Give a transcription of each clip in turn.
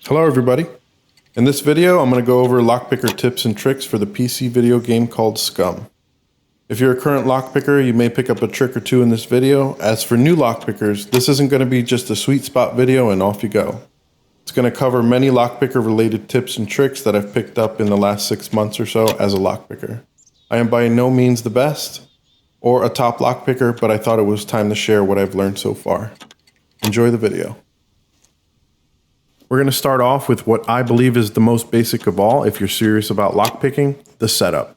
Hello everybody. In this video, I'm going to go over lockpicker tips and tricks for the PC video game called SCUM. If you're a current lockpicker, you may pick up a trick or two in this video. As for new lockpickers, this isn't going to be just a sweet spot video and off you go. It's going to cover many lockpicker related tips and tricks that I've picked up in the last 6 months or so as a lockpicker. I am by no means the best or a top lockpicker, but I thought it was time to share what I've learned so far. Enjoy the video. We're going to start off with what I believe is the most basic of all if you're serious about lockpicking, the setup.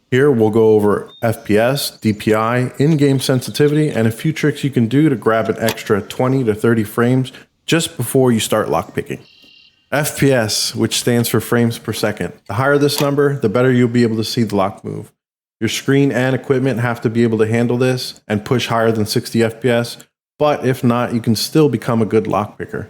Here we'll go over FPS, DPI, in-game sensitivity, and a few tricks you can do to grab an extra 20 to 30 frames just before you start lockpicking. FPS, which stands for frames per second. The higher this number, the better you'll be able to see the lock move. Your screen and equipment have to be able to handle this and push higher than 60 FPS, but if not, you can still become a good lockpicker.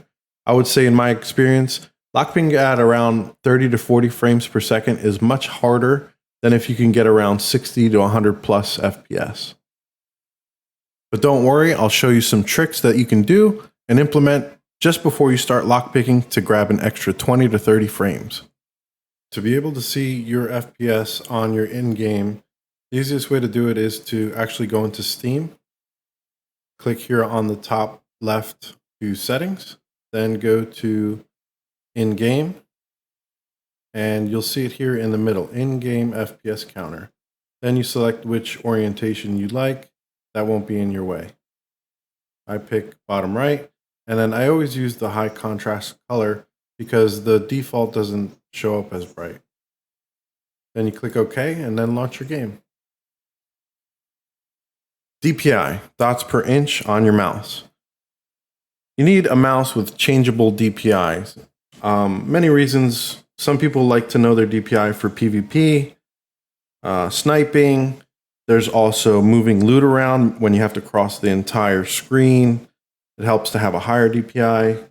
I would say in my experience, lockpicking at around 30 to 40 frames per second is much harder than if you can get around 60 to 100 plus FPS. But don't worry, I'll show you some tricks that you can do and implement just before you start lockpicking to grab an extra 20 to 30 frames. To be able to see your FPS on your in-game, the easiest way to do it is to actually go into Steam. Click here on the top left to settings. Then go to Ingame, and you'll see it here in the middle, in-game FPS counter. Then you select which orientation you like. That won't be in your way. I pick bottom right, and then I always use the high contrast color because the default doesn't show up as bright. Then you click OK, and then launch your game. DPI, dots per inch on your mouse. You need a mouse with changeable DPIs. Many reasons. Some people like to know their DPI for PvP, sniping. There's also moving loot around when you have to cross the entire screen. It helps to have a higher DPI.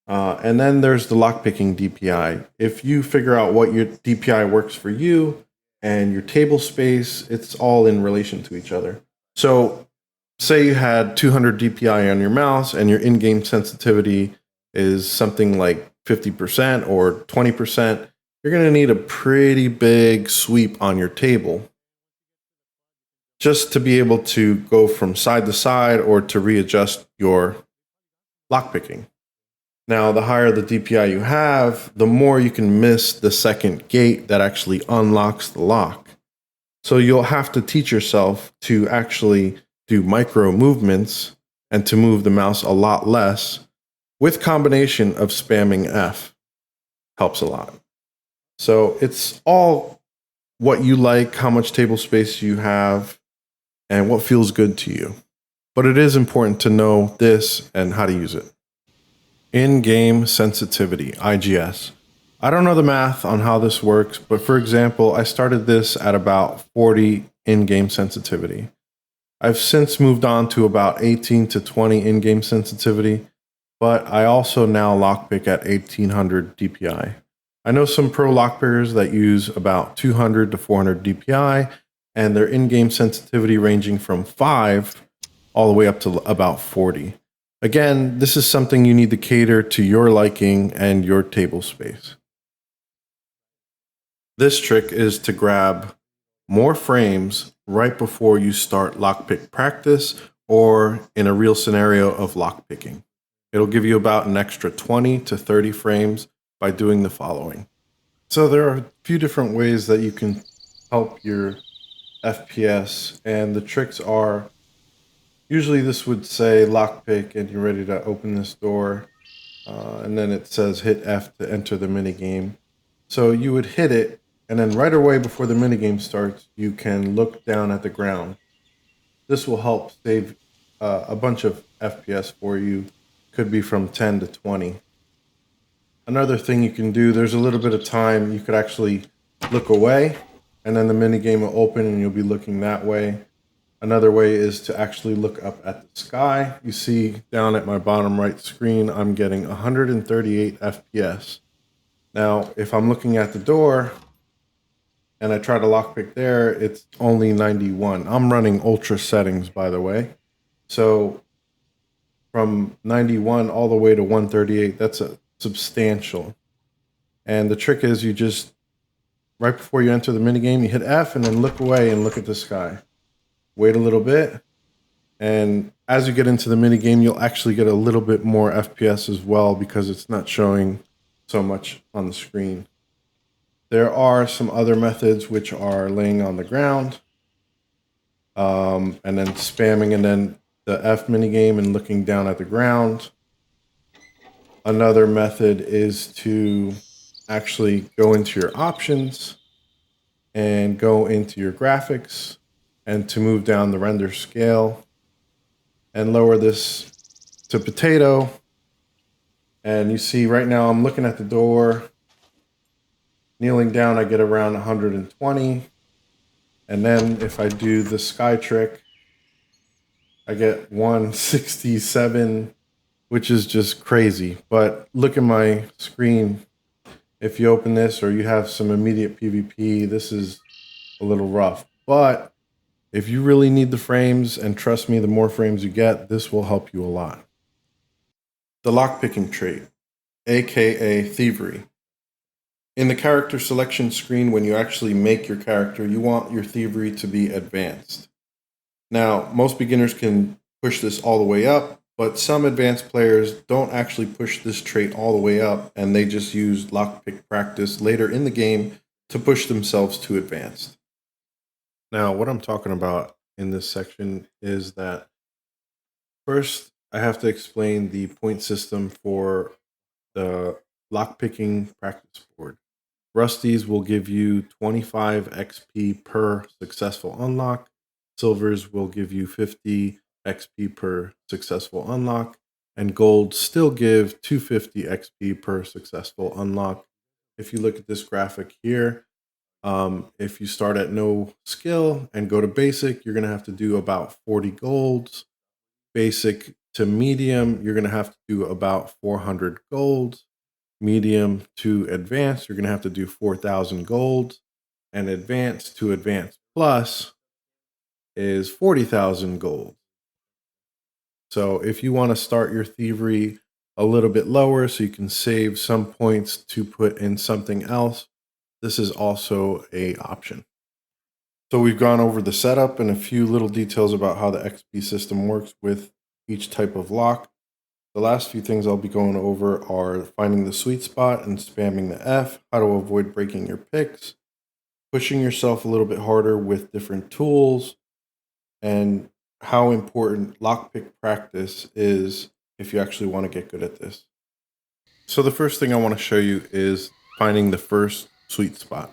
And then there's the lockpicking DPI. If you figure out what your DPI works for you and your table space, it's all in relation to each other. So say you had 200 DPI on your mouse and your in-game sensitivity is something like 50% or 20%, you're going to need a pretty big sweep on your table just to be able to go from side to side or to readjust your lockpicking. Now, the higher the DPI you have, the more you can miss the second gate that actually unlocks the lock. So you'll have to teach yourself to actually do micro movements and to move the mouse a lot less with combination of spamming F helps a lot. So it's all what you like, how much table space you have, and what feels good to you. But it is important to know this and how to use it. In-game sensitivity, IGS. I don't know the math on how this works, but for example, I started this at about 40 in-game sensitivity. I've since moved on to about 18 to 20 in-game sensitivity, but I also now lockpick at 1800 DPI. I know some pro lockpickers that use about 200 to 400 DPI, and their in-game sensitivity ranging from 5 all the way up to about 40. Again, this is something you need to cater to your liking and your table space. This trick is to grab more frames right before you start lockpick practice or in a real scenario of lockpicking. It'll give you about an extra 20 to 30 frames by doing the following. So there are a few different ways that you can help your FPS, and the tricks are, usually this would say lockpick and you're ready to open this door, and then it says hit F to enter the minigame. So you would hit it, and then right away before the minigame starts, you can look down at the ground. This will help save a bunch of FPS for you. Could be from 10 to 20. Another thing you can do, there's a little bit of time, you could actually look away, and then the minigame will open and you'll be looking that way. Another way is to actually look up at the sky. You see down at my bottom right screen, I'm getting 138 FPS. Now, if I'm looking at the door, and I try to lockpick there, it's only 91. I'm running ultra settings, by the way. So from 91 all the way to 138, that's a substantial. And the trick is you just, right before you enter the minigame, you hit F and then look away and look at the sky. Wait a little bit. And as you get into the minigame, you'll actually get a little bit more FPS as well because it's not showing so much on the screen. There are some other methods which are laying on the ground and then spamming and then the F minigame and looking down at the ground. Another method is to actually go into your options and go into your graphics and to move down the render scale and lower this to potato. And you see right now I'm looking at the door, kneeling down, I get around 120. And then if I do the sky trick, I get 167, which is just crazy. But look at my screen. If you open this or you have some immediate PvP, this is a little rough. But if you really need the frames, and trust me, the more frames you get, this will help you a lot. The lockpicking trait, aka thievery. In the character selection screen, when you actually make your character, you want your thievery to be advanced. Now, most beginners can push this all the way up, but some advanced players don't actually push this trait all the way up, and they just use lockpick practice later in the game to push themselves to advanced. Now, what I'm talking about in this section is that first, I have to explain the point system for the lockpicking practice board. Rusties will give you 25 XP per successful unlock. Silvers will give you 50 XP per successful unlock. And golds still give 250 XP per successful unlock. If you look at this graphic here, if you start at no skill and go to basic, you're going to have to do about 40 golds. Basic to medium, you're going to have to do about 400 golds. Medium to advanced, you're going to have to do 4,000 golds. And advanced to advanced plus is 40,000 gold. So if you want to start your thievery a little bit lower so you can save some points to put in something else, this is also an option. So we've gone over the setup and a few little details about how the XP system works with each type of lock. The last few things I'll be going over are finding the sweet spot and spamming the F, how to avoid breaking your picks, pushing yourself a little bit harder with different tools, and how important lockpick practice is if you actually want to get good at this. So the first thing I want to show you is finding the first sweet spot.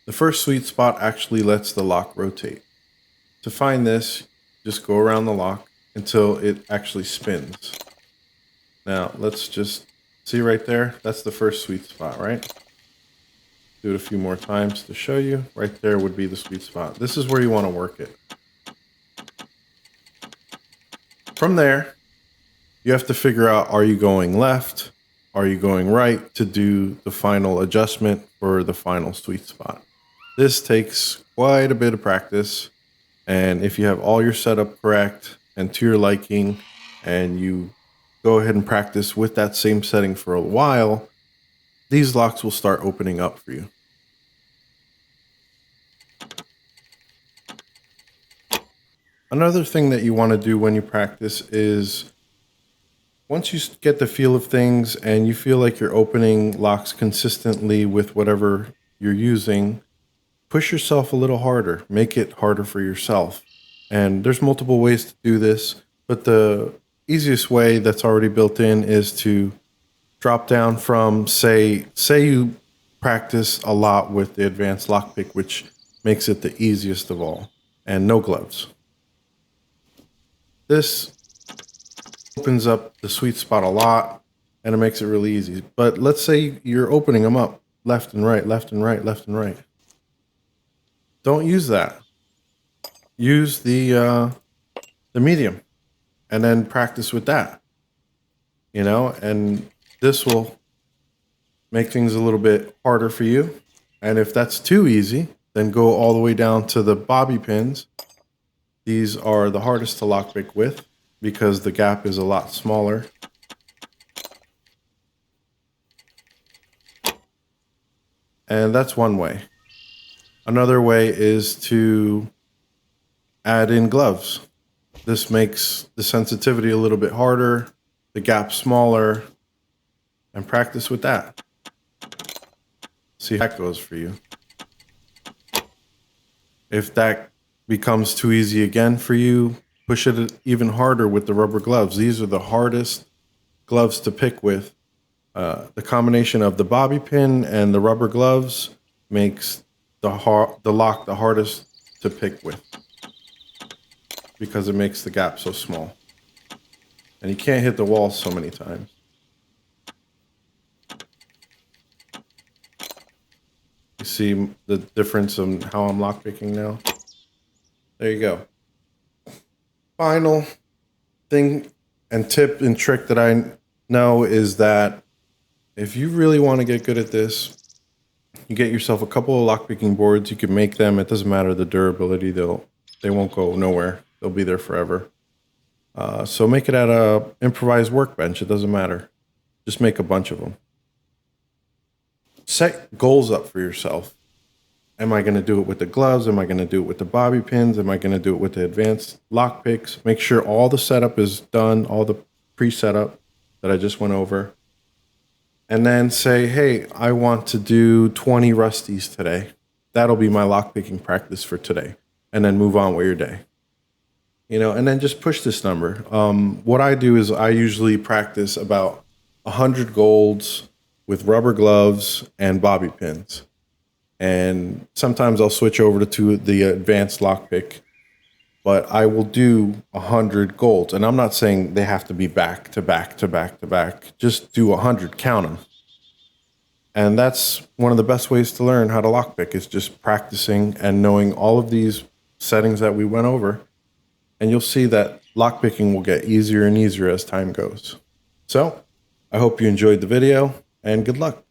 The first sweet spot actually lets the lock rotate. To find this, just go around the lock until it actually spins. Now let's just see right there, that's the first sweet spot, right? Do it a few more times to show you. Right there would be the sweet spot. This is where you want to work it. From there, you have to figure out, are you going left? Are you going right to do the final adjustment for the final sweet spot? This takes quite a bit of practice. And if you have all your setup correct and to your liking, and you go ahead and practice with that same setting for a while, these locks will start opening up for you. Another thing that you want to do when you practice is once you get the feel of things and you feel like you're opening locks consistently with whatever you're using, push yourself a little harder. Make it harder for yourself. And there's multiple ways to do this, but the easiest way that's already built in is to drop down from, say you practice a lot with the advanced lockpick, which makes it the easiest of all, and no gloves. This opens up the sweet spot a lot, and it makes it really easy. But let's say you're opening them up left and right, left and right, left and right. Don't use that. Use the medium, and then practice with that. You know, and this will make things a little bit harder for you. And if that's too easy, then go all the way down to the bobby pins. These are the hardest to lockpick with because the gap is a lot smaller. And that's one way. Another way is to add in gloves. This makes the sensitivity a little bit harder, the gap smaller, and practice with that. See how that goes for you. If that becomes too easy again for you, push it even harder with the rubber gloves. These are the hardest gloves to pick with. The combination of the bobby pin and the rubber gloves makes the lock the hardest to pick with, because it makes the gap so small. And you can't hit the wall so many times. You see the difference in how I'm lockpicking now? There you go. Final thing and tip and trick that I know is that if you really want to get good at this, you get yourself a couple of lockpicking boards. You can make them. It doesn't matter the durability. They won't go nowhere. They'll be there forever. So make it at a improvised workbench. It doesn't matter. Just make a bunch of them. Set goals up for yourself. Am I going to do it with the gloves? Am I going to do it with the bobby pins? Am I going to do it with the advanced lock picks? Make sure all the setup is done, all the pre-setup that I just went over. And then say, hey, I want to do 20 rusties today. That'll be my lockpicking practice for today. And then move on with your day. You know, and then just push this number. What I do is I usually practice about 100 golds with rubber gloves and bobby pins. And sometimes I'll switch over to the advanced lockpick, but I will do 100 golds. And I'm not saying they have to be back to back to back to back. Just do 100, count them. And that's one of the best ways to learn how to lockpick, is just practicing and knowing all of these settings that we went over. And you'll see that lockpicking will get easier and easier as time goes. So I hope you enjoyed the video, and good luck.